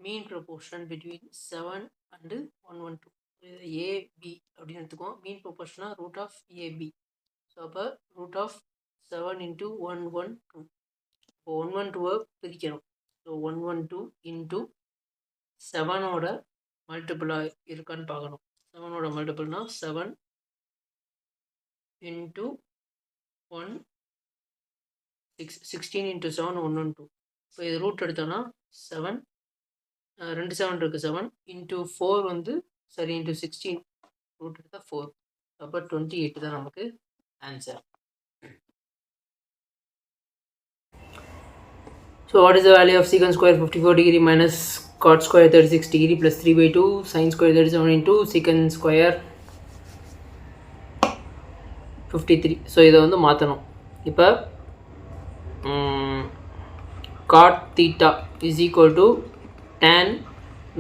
mean proportion between 7 and 112. AB அப்படின்னு எடுத்துக்குவோம். மீன் ப்ரொபோர்ஷனா root of AB. So அப்போ ரூட் ஆஃப் 7 into 112. இப்போ 112 பிரிக்கணும். ஸோ 112 into 7ஓட மல்டிபிளாக இருக்கான்னு பார்க்கணும். 7ஓட மல்டிபிள்னா 7 into 1 16 into 7 112. இப்போ இது ரூட் எடுத்தோன்னா 7 2 7 இருக்குது 7 into 4 வந்து சரி into 16 ரூட் எடுத்தால் 4. அப்போ 28 தான் நமக்கு answer. So what is the value of secant square 54 degree minus cot square 36 degree plus 3/2 sin square 37 into secant square 53. So இதை வந்து மாற்றணும். இப்போ cot theta is equal to tan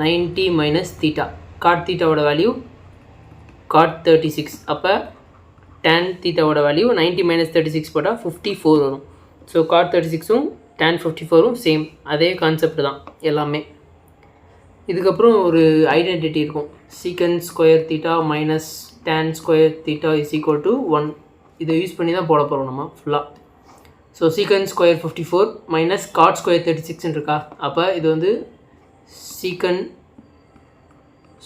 90 minus theta. cot theta ஓட value cot 36. அப்போ tan theta ஓட value 90 minus 36 போட்டால் 54 வரும். So cot 36ம் tan 54ம் same, அதே கான்செப்ட் தான் எல்லாமே. இதுக்கப்புறம் ஒரு ஐடென்டிட்டி இருக்கும். secant square theta minus tan square theta is equal to 1. இதை யூஸ் பண்ணி தான் போட போகிறோம் நம்ம ஃபுல்லாக. So secant square 54 minus cot square 36 இருக்கா. அப்போ இது வந்து secant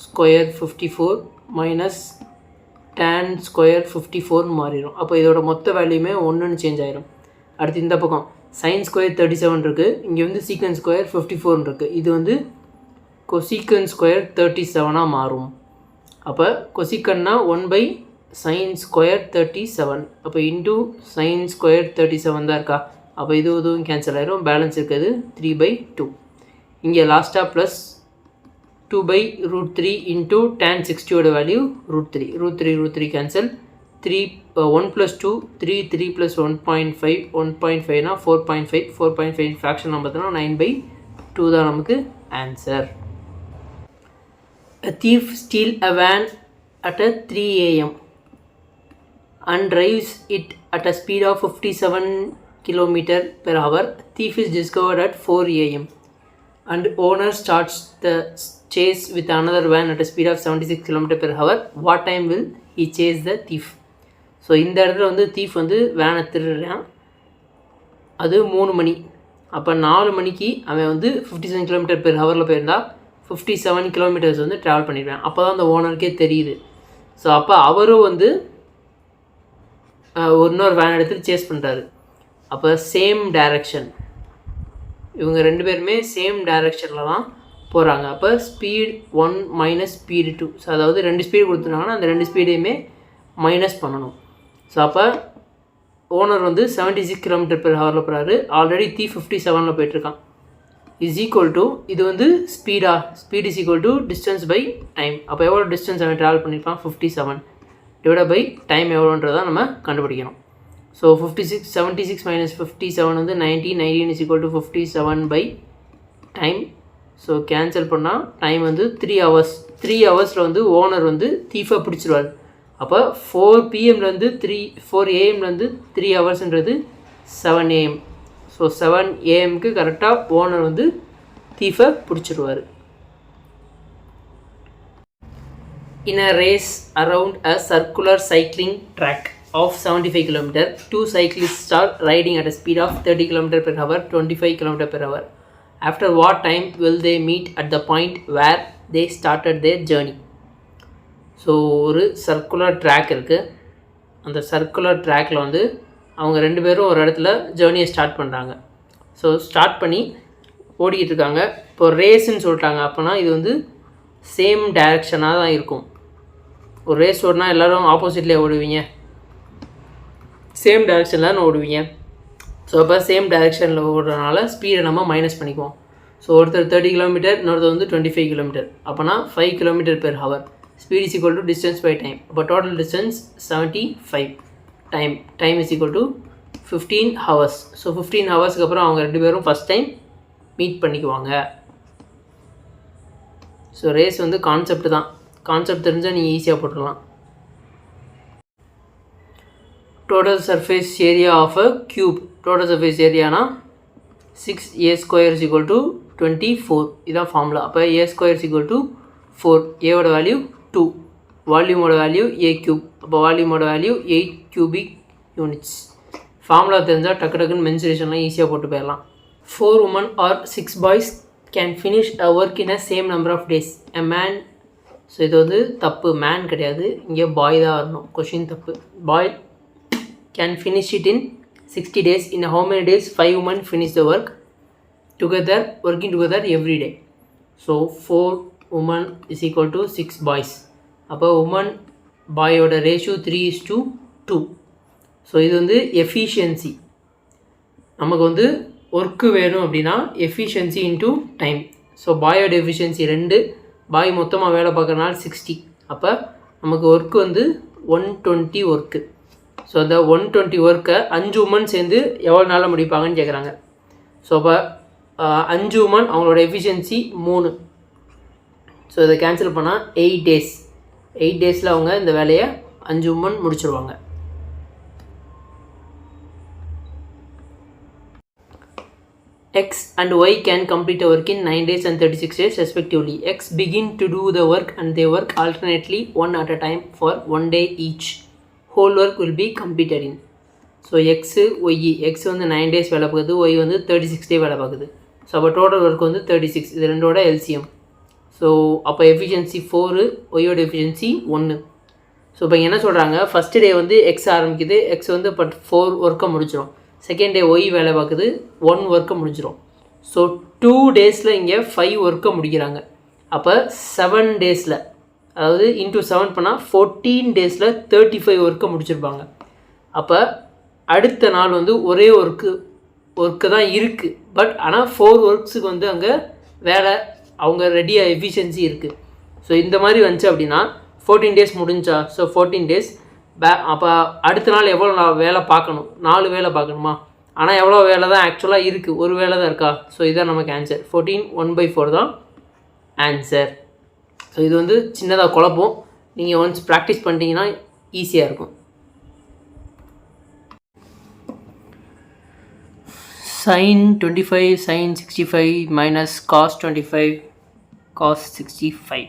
square 54 minus tan square 54 மாறிடும். அப்போ இதோட மொத்த வேல்யூமே 1ன்னு சேஞ்ச் ஆயிரும். அடுத்து இந்த பக்கம் sin square 37 இருக்குது, இங்கே வந்து secant square 54 இருக்குது. இது வந்து cosecant square 37 மாறும். அப்போ cosecantனா 1/sin square 37. அப்போ இன்டூ sin square 37 தான் இருக்கா. அப்போ இதுவும் கேன்சல் ஆயிரும். பேலன்ஸ் இருக்குது 3/2. இங்கே லாஸ்ட்டாக ப்ளஸ் 2/√3 இன்டூ tan 60ஓட வேல்யூ √3. √3 கேன்சல். 1 + 2 3 + 1.5 1.5னா 4.5 4.5 ஃப்ராக்ஷன் பார்த்தோன்னா 9/2 தான் நமக்கு answer. A thief steals a van at 3 AM and drives it at a speed of 57 km/h. Thief is discovered at 4 AM and owner starts the chase with another van at a speed of 76 km/h. What time will he chase the thief? So இந்த இடத்துல வந்து thief வந்து வேனை திருடுறான். அது 3 மணி. அப்போ 4 மணிக்கு அவன் வந்து 57 km/h போயிருந்தால் 57 km வந்து ட்ராவல் பண்ணிடுவேன். அப்போ தான் அந்த ஓனருக்கே தெரியுது. ஸோ அப்போ அவரும் வந்து இன்னொரு வேன் எடுத்து சேஸ் பண்ணுறாரு. அப்போ சேம் டைரக்ஷன், இவங்க 2 பேருமே சேம் டைரக்ஷனில் தான் போகிறாங்க. அப்போ ஸ்பீட் 1 மைனஸ் ஸ்பீடு 2. ஸோ அதாவது 2 ஸ்பீடு கொடுத்துருந்தாங்கன்னா அந்த 2 ஸ்பீடையுமே மைனஸ் பண்ணணும். ஸோ அப்போ ஓனர் வந்து 76 km/h போகிறாரு. ஆல்ரெடி 57 போயிட்டுருக்கான். இஸ் ஈக்குவல் டு இது வந்து speed is equal to distance by time. அப்போ எவ்வளோ டிஸ்டன்ஸ் அவன் ட்ராவல் பண்ணியிருப்பான் 57 டிவைட் பை டைம் எவ்வளோன்றதான் நம்ம கண்டுபிடிக்கணும். ஸோ 76 மைனஸ் 57 வந்து 19 is equal to 57 by time. So cancel பண்ணால் டைம் வந்து 3 hours. 3 ஹவர்ஸில் வந்து ஓனர் வந்து தீஃபை பிடிச்சிருவார். அப்போ 4 PM-லேருந்து 4 AM-லேருந்து 3 ஹவர்ஸ்ன்றது 7 AM. ஸோ 7 AM-க்கு கரெக்டாக ஓனர் வந்து தீஃபை பிடிச்சிருவார். In a race around a circular cycling track of 75 km, 2 cyclists are riding at a speed of 30 km/h, 25 km/h. After what time will they meet at the point where they started their journey? So ஒரு circular track இருக்குது. அந்த circular ட்ராக்கில் வந்து அவங்க 2 பேரும் ஒரு இடத்துல ஜேர்னியை start பண்ணுறாங்க. ஸோ ஸ்டார்ட் பண்ணி ஓடிக்கிட்டு இருக்காங்க. இப்போ ரேஸுன்னு சொல்லிட்டாங்க. அப்போனா இது வந்து சேம் டைரக்ஷனாக தான் இருக்கும். ஒரு ரேஸ் ஓடினா எல்லோரும் ஆப்போசிட்லேயே ஓடுவீங்க, சேம் டைரக்ஷனில் தான் ஓடுவீங்க. ஸோ அப்போ சேம் டைரக்ஷனில் ஓடுறதுனால ஸ்பீடை நம்ம மைனஸ் பண்ணிக்குவோம். ஸோ ஒருத்தர் 30 km, இன்னொருத்தர் வந்து 25 km. அப்போனா 5 km/h. Speed is equal to distance by time. அப்போ total distance 75. Time is equal to 15 hours. So 15 ஹவர்ஸ்க்கு அப்புறம் அவங்க 2 பேரும் ஃபஸ்ட் டைம் மீட் பண்ணிக்குவாங்க. ஸோ ரேஸ் வந்து கான்செப்ட் தான். கான்செப்ட் தெரிஞ்சால் நீங்கள் ஈஸியாக போட்டுடலாம். Total surface area of a cube. Total surface area na 6a square is equal to 24 இதுதான் ஃபார்முலா. அப்போ a square is equal to 4. ஏவோட வேல்யூ 2, வால்யூமோட வேல்யூ a cube, அப்போ வால்யூமோட வேல்யூ 8 cubic units. ஃபார்முலா தெரிஞ்சால் டக்குன்னு மென்சுரேஷன்லாம் ஈஸியாக போட்டு போயிடலாம். 4 women or 6 boys can finish a work in a same number of days. A man, so இது வந்து தப்பு, மேன் கிடையாது, இங்கே பாய் தான் வரணும், கொஷின் தப்பு. Boy can finish it in 60 days. In how many days 5 women finish the work together, working together every day? So 4 women is equal to 6 boys. அப்போ woman பாயோட ரேஷியோ 3:2. ஸோ இது வந்து எஃபிஷியன்சி. நமக்கு வந்து ஒர்க்கு வேணும் அப்படின்னா efficiency into time. So பாயோட efficiency 2, boy மொத்தமாக வேலை பார்க்குறனால 60. அப்போ நமக்கு ஒர்க்கு வந்து 120 ஒர்க்கு. ஸோ அந்த 120 ஒர்க்கை 5 உமன் சேர்ந்து எவ்வளோ நாளில் முடிப்பாங்கன்னு கேட்குறாங்க. ஸோ அப்போ 5 உமன் அவங்களோட எஃபிஷியன்சி 3. ஸோ இதை கேன்சல் பண்ணால் 8 days. 8 daysல அவங்க இந்த வேலையை 5 உமன் முடிச்சிருவாங்க. X and Y can complete a work in 9 days and 36 days respectively. X begin to do the work and they work alternately one at a time for 1 day each. Whole work will be completed in. So X, Y, X வந்து 9 days வேலை பார்க்குது, Y வந்து 36 day வேலை பார்க்குது. So அப்போ total work வந்து 36. இது ரெண்டோட LCM. ஸோ அப்போ எஃபிஷியன்சி 4, ஒய்யோட எஃபிஷியன்சி 1. ஸோ இப்போ என்ன சொல்கிறாங்க, ஃபஸ்ட்டு டே வந்து X ஆரம்பிக்குது, X வந்து பட் 4 ஒர்க்கை முடிச்சிடும். செகண்ட் டே ஒய் வேலை பார்க்குது, 1 ஒர்க்கை முடிஞ்சிடும். ஸோ 2 daysல இங்கே 5 ஒர்க்கை முடிக்கிறாங்க. அப்போ 7 daysல, அதாவது இன்ட்டு 7 பண்ணால் 14 daysல 35 ஒர்க்கை முடிச்சிருப்பாங்க. அப்போ அடுத்த நாள் வந்து ஒரே ஒர்க்கு தான் இருக்குது, பட் ஆனால் 4 ஒர்க்ஸுக்கு வந்து அங்கே வேலை அவங்க ரெடியாக எஃபிஷியன்சி இருக்குது. ஸோ இந்த மாதிரி வந்துச்சு அப்படின்னா 14 days முடிஞ்சா, ஸோ 14 days அப்போ அடுத்த நாள் எவ்வளோ வேலை பார்க்கணும், 4 வேலை பார்க்கணுமா? ஆனால் எவ்வளோ வேலை தான் ஆக்சுவலாக இருக்குது, ஒரு வேலை தான் இருக்கா? ஸோ இதுதான் நமக்கு ஆன்சர். 14 1/4 தான் ஆன்சர். ஸோ இது வந்து சின்னதாக குழப்பம், நீங்கள் ஒன்ஸ் ப்ராக்டிஸ் பண்ணிட்டீங்கன்னா ஈஸியாக இருக்கும். sin 25 sin 65 minus cos 25 cos 65.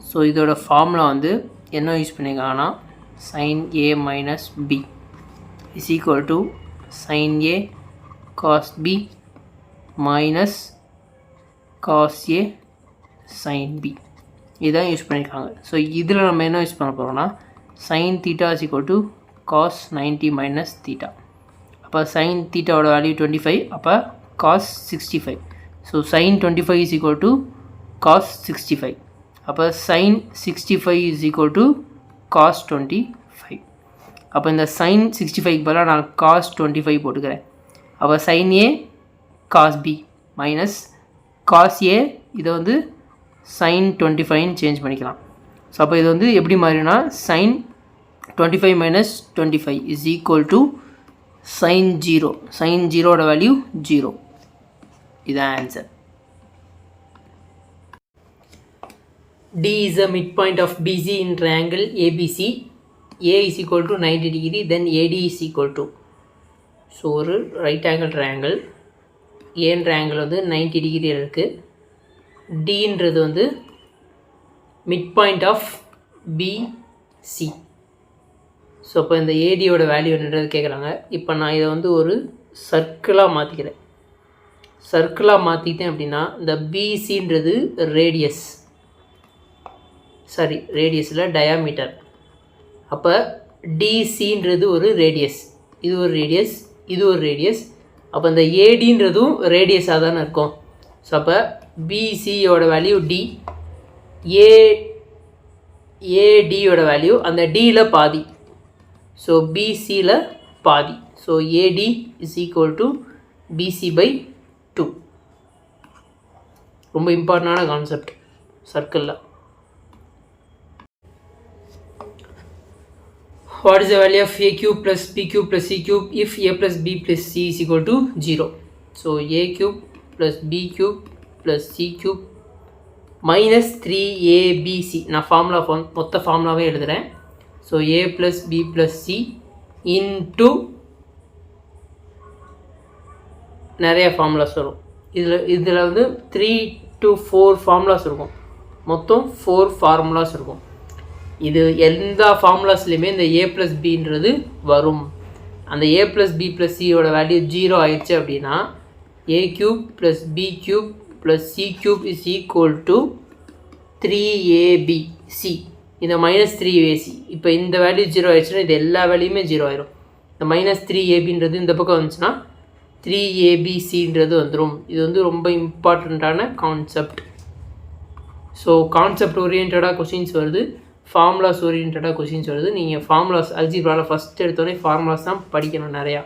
So இதோட ஃபார்முலா வந்து என்ன யூஸ் பண்ணியிருக்காங்கன்னா sin a minus b is equal to sin a cos b minus cos a sin b இதான் யூஸ் பண்ணியிருக்காங்க. ஸோ இதில் நம்ம என்ன யூஸ் பண்ண போகிறோம்னா sin theta is equal to cos 90 minus theta. அப்போ sin thetaவோட வேல்யூ 25, அப்போ cos 65. So sin 25 is equal to cos 65. அப்போ sin 65 is equal to cos 25. அப்போ இந்த sin 65 பதிலாக நான் cos 25 போட்டுக்கிறேன். அப்போ sin a cos b minus cos a இதை வந்து sin 25ன்னு சேஞ்ச் பண்ணிக்கலாம். ஸோ அப்போ இது வந்து எப்படி மாறினா sin 25 minus 25 is equal to sin 0. sin 0ஓட வேல்யூ 0. இதுதான் answer. D is the midpoint of BC in triangle ABC. A is equal to 90 degree, then AD is equal to. So ஒரு right angle triangle, ஏன் triangle வந்து 90 degree இருக்குது. Dன்றது வந்து mid point of BC. So அப்போ இந்த ஏடியோட value என்னன்றது கேட்குறாங்க. இப்போ நான் இதை வந்து ஒரு சர்க்கிளாக மாற்றிக்கிறேன். சர்க்கிளாக மாற்றிட்டேன் அப்படின்னா இந்த பிசின்றது ரேடியஸ், சாரி ரேடியஸில் டயாமீட்டர். அப்போ டிசின்றது ஒரு ரேடியஸ், இது ஒரு ரேடியஸ், இது ஒரு ரேடியஸ். அப்போ இந்த ஏடின்றதும் ரேடியஸாக தானே இருக்கும். ஸோ அப்போ பிசியோட வேல்யூ டி, ஏடியோட வேல்யூ அந்த டியில் பாதி, ஸோ பிசியில் பாதி. So AD is equal to BC by 2. ரொம்ப இம்பார்ட்டண்டான கான்செப்ட் சர்க்கிளில். What is the value of a cube plus b cube plus c cube if a plus b plus c is equal to 0? So a cube plus b cube plus c cube minus 3abc. நான் formula மொத்த ஃபார்முலாவே எழுதுகிறேன். So a plus b plus c into நிறைய formulas வரும். இதில் வந்து 3 to 4 formulas இருக்கும். மொத்தம் 4 formulas இருக்கும். இது எல்லா ஃபார்முலாஸ்லையுமே இந்த a + bன்றது வரும். அந்த a + b + cயோட வேல்யூ 0 ஆயிடுச்சு அப்படின்னா a³ + b³ + c³ = 3abc. இந்த -3ac. இப்போ இந்த வேல்யூ 0 ஆயிடுச்சுன்னா இது எல்லா வேல்யூமே 0 ஆயிரும். இந்த -3abன்றது இந்த பக்கம் வந்துச்சுன்னா 3abcன்றது வந்துடும். இது வந்து ரொம்ப இம்பார்ட்டண்ட்டான கான்செப்ட். ஸோ கான்செப்ட் ஓரியன்டாக கொஷின்ஸ் வருது, ஃபார்முலாஸ் ஓரியன்டாக கொஷின்ஸ் வருது. நீங்கள் ஃபார்முலாஸ் அல்ஜிப்ராவில் ஃபஸ்ட் எடுத்தோடனே ஃபார்முலாஸ் தான் படிக்கணும். நிறையா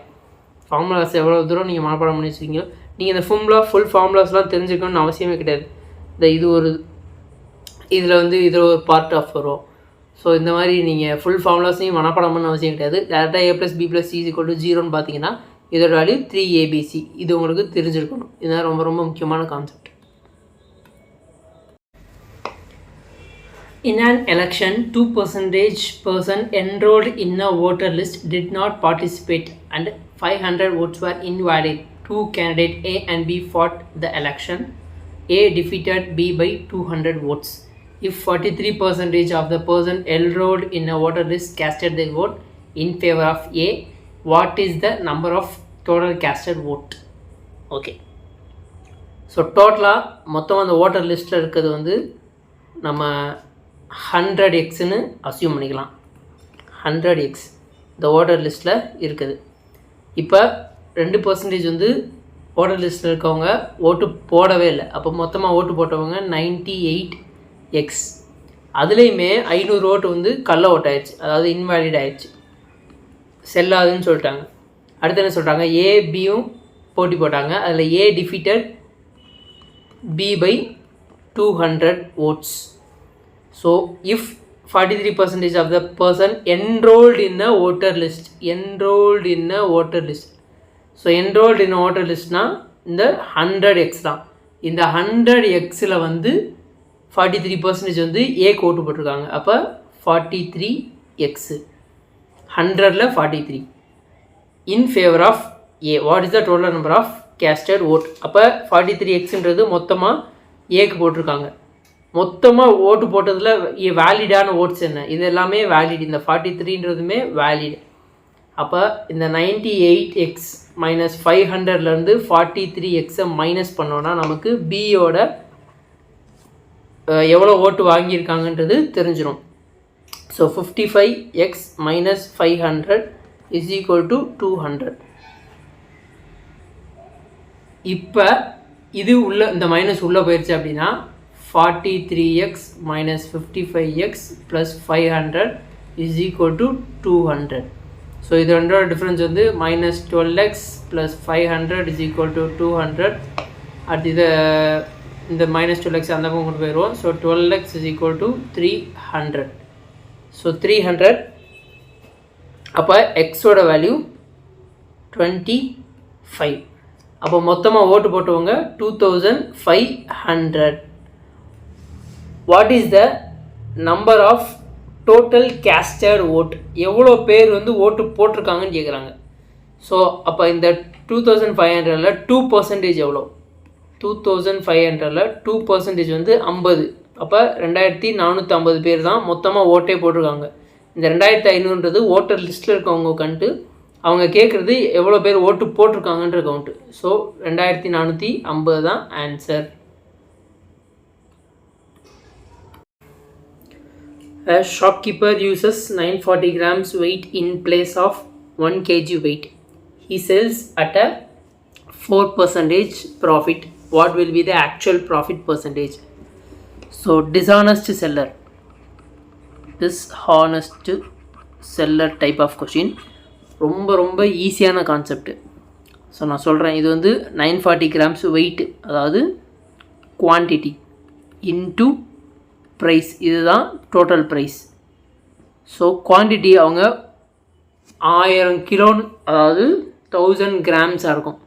ஃபார்முலாஸ் எவ்வளோ தூரம் நீங்கள் மனப்பாடம் பண்ணி வச்சுருக்கீங்களோ, நீங்கள் இந்த ஃபுல் ஃபார்முலாஸ்லாம் தெரிஞ்சுக்கணும்னு அவசியமே கிடையாது. இதில் ஒரு பார்ட் ஆஃப் வரும். ஸோ இந்த மாதிரி நீங்கள் ஃபுல் ஃபார்முலாஸையும் மனப்பாடம் பண்ண அவசியம் கிடையாது. டேரெக்டாக a + b + c = 0ன்னு பார்த்தீங்கன்னா இதோட வேல்யூ 3abc. இது உங்களுக்கு தெரிஞ்சிருக்கணும். இதுதான் ரொம்ப ரொம்ப முக்கியமான concept. In an election, 2% person enrolled in a voter list did not participate and 500 votes were invalid. Two candidates A and B fought the election. A defeated B by 200 votes. If 43% of the person enrolled in a voter list casted their vote in favor of A, what is the number of total casted vote? Okay. So டோட்டலாக மொத்தம் அந்த voter லிஸ்ட்டில் இருக்கிறது வந்து நம்ம 100xன்னு assume பண்ணிக்கலாம். 100x இந்த voter லிஸ்ட்டில் இருக்குது. இப்போ 2% வந்து ஓட்டர் லிஸ்ட்டில் இருக்கவங்க ஓட்டு போடவே இல்லை. அப்போ மொத்தமாக ஓட்டு போட்டவங்க 98x. அதுலேயுமே 500 ஓட்டு வந்து கள்ள ஓட்டாயிடுச்சு, அதாவது இன்வேலிட் ஆயிடுச்சு, செல்லாதுன்னு சொல்லிட்டாங்க. அடுத்து என்ன சொல்கிறாங்க, ஏபியும் போட்டி போட்டாங்க. அதில் ஏ defeated B by 200 votes. So if 43% of the person enrolled in a voter list, so enrolled in a voter list na இந்த 100x தான். இந்த 100xல வந்து 43% வந்து ஏக்கு ஓட்டு போட்டிருக்காங்க. அப்போ 43x, 100ல 43 in favor of A. What is the total number of casted vote? அப்போ 43xன்றது மொத்தமாக ஏக்கு போட்டிருக்காங்க. மொத்தமாக ஓட்டு போட்டதில் வேலிடான ஓட்ஸ் என்ன, இது எல்லாமே வேலிட். இந்த 43ன்றதுமே வேலிட். அப்போ இந்த 98x மைனஸ் 500லேருந்து 43xை மைனஸ் பண்ணோன்னா நமக்கு பியோட எவ்வளோ ஓட்டு வாங்கியிருக்காங்கன்றது தெரிஞ்சிடும். So 55x minus 500 is equal to 200. இப்போ இது உள்ள இந்த மைனஸ் உள்ளே போயிடுச்சு அப்படின்னா 43x minus 55x plus 500 is equal to 200. So இது ரெண்டோட டிஃப்ரென்ஸ் வந்து minus 12x plus 500 is equal to 200. அடுத்து இந்த மைனஸ் 12x அந்த பக்கம் கொண்டு போயிடுவோம். So 12x is equal to 300. So 300. அப்போ எக்ஸோட வேல்யூ 25. அப்போ மொத்தமாக ஓட்டு போட்டவங்க 2500. What is the number of total casted vote? எவ்வளோ பேர் வந்து ஓட்டு போட்டிருக்காங்கன்னு கேட்குறாங்க. ஸோ அப்போ இந்த 2500ல் 2% எவ்வளோ? 2500ல் 2% வந்து 50. அப்போ 2450 பேர் தான் மொத்தமாக ஓட்டே போட்டிருக்காங்க. இந்த 2500ன்றது ஓட்டர் லிஸ்ட்டில் இருக்கவங்க கவுண்ட்டு. அவங்க கேட்குறது எவ்வளோ பேர் ஓட்டு போட்டிருக்காங்கன்ற கவுண்ட்டு. ஸோ 2450 தான் answer. A shopkeeper uses 940 grams weight in place of 1 kg weight. He sells at a 4% profit. What will be the actual profit percentage? So dishonest seller. Dishonest seller type of question. ரொம்ப ரொம்ப ஈஸியான concept. So நான் சொல்கிறேன், இது வந்து 940 grams wait, அதாவது quantity into price, இதுதான் total price. So quantity அவங்க 1000 கிலோன்னு, அதாவது 1000 கிராம்ஸாக இருக்கும்.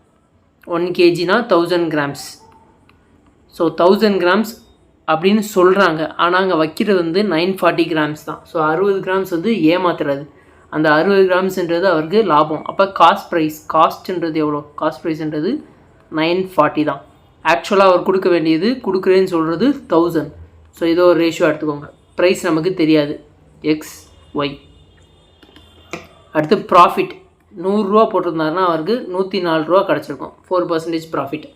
1 kgனா 1000 கிராம்ஸ். ஸோ 1000 கிராம்ஸ் அப்படின்னு சொல்கிறாங்க. ஆனால் அங்கே வைக்கிறது வந்து 940 கிராம்ஸ் தான். ஸோ 60 கிராம்ஸ் வந்து ஏமாத்துறது. அந்த 60 கிராம்ஸ்ன்றது அவருக்கு லாபம். அப்போ காஸ்ட்ன்றது எவ்வளோ? காஸ்ட் ப்ரைஸ்ன்றது 940 தான். ஆக்சுவலாக அவர் கொடுக்க வேண்டியது கொடுக்குறேன்னு சொல்கிறது 1000. ஸோ இதோ ஒரு ரேஷியோ எடுத்துக்கோங்க. ப்ரைஸ் நமக்கு தெரியாது, எக்ஸ் ஒய். அடுத்து ப்ராஃபிட் 100 போட்டிருந்தாருன்னா அவருக்கு 104 கிடச்சிருக்கும், 4% ப்ராஃபிட்.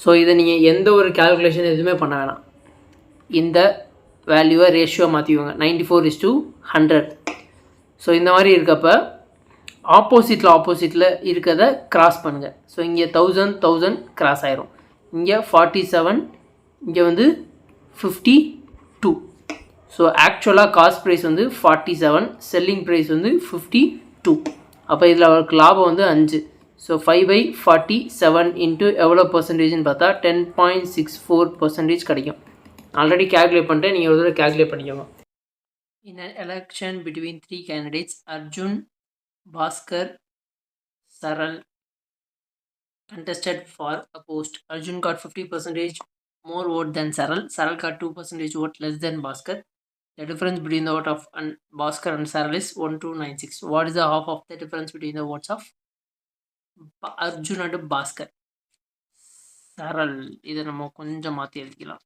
ஸோ இதை நீங்கள் எந்த ஒரு கேல்குலேஷன் எதுவுமே பண்ண வேணாம். இந்த வேல்யூவை ரேஷியோ மாற்றிக்கோங்க, 94:100. ஸோ இந்த மாதிரி இருக்கப்போ ஆப்போசிட்டில் இருக்கிறத கிராஸ் பண்ணுங்கள். ஸோ இங்கே 1000 கிராஸ் ஆயிரும், இங்கே 47, இங்கே வந்து 52. ஸோ ஆக்சுவலாக காஸ்ட் ப்ரைஸ் வந்து 47, செல்லிங் ப்ரைஸ் வந்து 52. அப்போ இதில் அவருக்கு லாபம் வந்து 5. ஸோ 5/47 இன்ட்டு எவ்வளோ பர்சன்டேஜ்னு பார்த்தா 10.64% கிடைக்கும். ஆல்ரெடி கேல்குலேட் பண்ணிட்டேன், நீங்கள் ஒரு தடவை கேல்குலேட் பண்ணிக்கோங்க. இன் an election between 3 candidates, Arjun, Bhaskar, Saral contested for a post. Arjun got 50% more vote than Saral. Saral got 2% vote less than Bhaskar. The difference between the vote of Bhaskar and Saral is 1296. What is the half of the difference between the votes of Arjun and Bhaskar? Saral, இதை நம்ம கொஞ்சம் மாற்றி எழுதிக்கலாம்.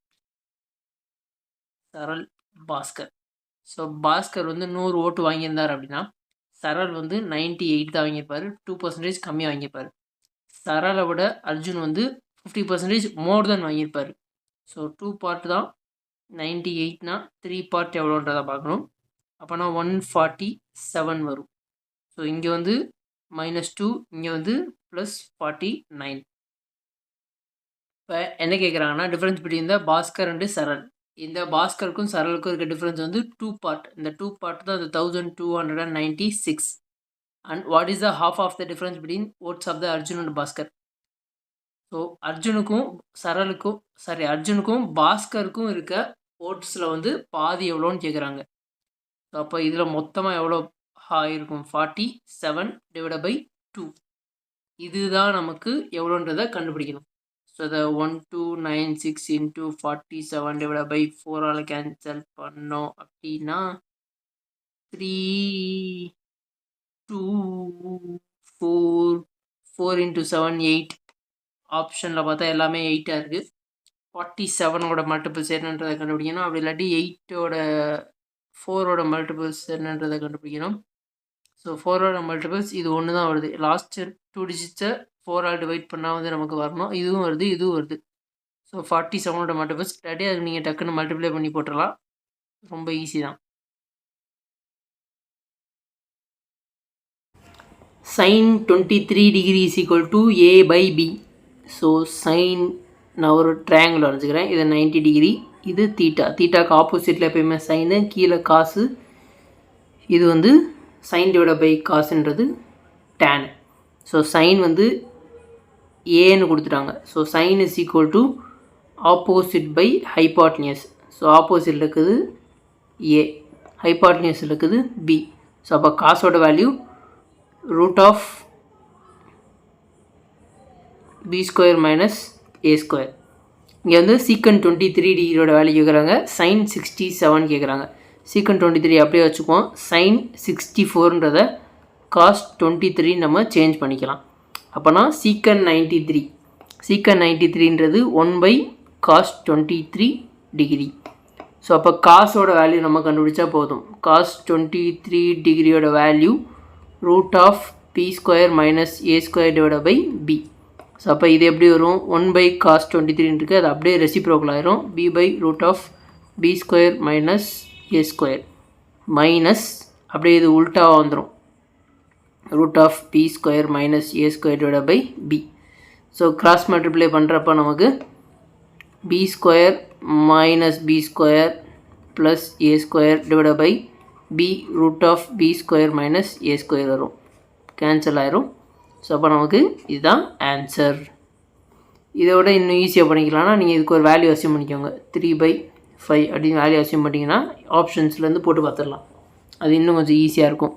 சரல், Bhaskar. So Bhaskar வந்து 100 ஓட்டு வாங்கியிருந்தார் அப்படின்னா சரல் வந்து 98 தான் வாங்கியிருப்பார், 2% கம்மியாக வாங்கியிருப்பார். சரலை விட அர்ஜுன் வந்து 50% மோர் தென் வாங்கியிருப்பார். ஸோ 2 பார்ட் தான் 98னா 3 பார்ட் எவ்வளோன்றதை பார்க்கணும். அப்போனா 147 வரும். ஸோ இங்கே வந்து -2, இங்கே வந்து +49. இப்போ என்ன கேட்குறாங்கன்னா difference between the Bhaskar and Saral. இந்த பாஸ்கருக்கும் சரலுக்கும் இருக்க டிஃப்ரென்ஸ் வந்து 2 பார்ட். இந்த 2 பார்ட் தான் இந்த 1296. And what is the half of the difference between odds of the Arjun and Bhaskar? So அர்ஜுனுக்கும் பாஸ்கருக்கும் இருக்க ஓட்ஸில் வந்து பாதி எவ்வளோன்னு கேட்குறாங்க. ஸோ அப்போ இதில் மொத்தமாக எவ்வளோ இருக்கும்? 47/2. இதுதான் நமக்கு எவ்வளோன்றதை கண்டுபிடிக்கணும். ஸோ அதை 1296 இன்ட்டு 47/4 கேன்சல் பண்ணோம் அப்படின்னா 324 இன்ட்டு 7 8. ஆப்ஷனில் பார்த்தா எல்லாமே 8ஆக இருக்குது. 47ஓட மல்டிபிள்ஸ் என்னன்றதை கண்டுபிடிக்கணும். அப்படி இல்லாட்டி 4ஓட மல்டிபிள்ஸ் என்னன்றதை கண்டுபிடிக்கணும். ஸோ 4ஓட மல்டிபிள்ஸ் இது ஒன்று தான் வருது. லாஸ்ட் 2 டிஜிட்ஸை 4ஆல் டிவைட் பண்ணால் வந்து நமக்கு வரணும். இதுவும் வருது, இதுவும் வருது. ஸோ 47ஓட மல்டிபிள்ஸ் இல்லாட்டி அதுக்கு நீங்கள் டக்குன்னு மல்டிப்ளை பண்ணி போட்டுடலாம். ரொம்ப ஈஸி தான். sin 23 degree is equal to a/b. So sine நான் ஒரு ட்ரையாங்கிள் வரைஞ்சிக்கிறேன். இது 90 டிகிரி, இது தீட்டாக்கு ஆப்போசிட்டில் எப்பயுமே சைனு, கீழே காசு. இது வந்து சைன் டிவைட் பை காசுன்றது டேன். ஸோ சைன் வந்து ஏன்னு கொடுத்துட்டாங்க. So sine is equal to opposite by hypotenuse. So ஆப்போசிட்டில் இருக்குது ஏ, ஹைபாட்னியஸில் இருக்குது பி. ஸோ அப்போ காசோட value √of b² minus a². இங்கே வந்து சீக்கன் 23 டிகிரியோட வேல்யூ கேட்குறாங்க, சைன் 67 கேட்குறாங்க. சீக்கன் 23 அப்படியே வச்சுக்குவோம். சைன் 64ன்றத காஸ் 23 நம்ம சேஞ்ச் பண்ணிக்கலாம். அப்போனா சீக்கன் 93ன்றது 1/cos 23 டிகிரி. ஸோ அப்போ காசோட வேல்யூ நம்ம கண்டுபிடிச்சா போதும். காஸ் 23 டிகிரியோட value √of b² minus a² divide by b. So அப்போ இது எப்படி வரும்? 1/cos 23 இருக்குது, அது அப்படியே ரெசிப்ரோக்கல் ஆயிரும். b/√of b² minus a² minus அப்படியே இது உல்ட்டாவாக வந்துடும், √of b² minus a² divide by b. So cross multiply பண்ணுறப்ப நமக்கு b² minus b² plus a² divide by b √of b² minus a² வரும், கேன்சல் ஆயிரும். ஸோ அப்போ நமக்கு இதுதான் ஆன்சர். இதோட இன்னும் ஈஸியாக பண்ணிக்கலாம்னா நீங்கள் இதுக்கு ஒரு வேல்யூ அசியூம் பண்ணிக்கோங்க. 3/5 அப்படின்னு வேல்யூ அசியூம் பண்ணிங்கன்னா ஆப்ஷன்ஸ்லேருந்து போட்டு பார்த்துடலாம். அது இன்னும் கொஞ்சம் ஈஸியாக இருக்கும்.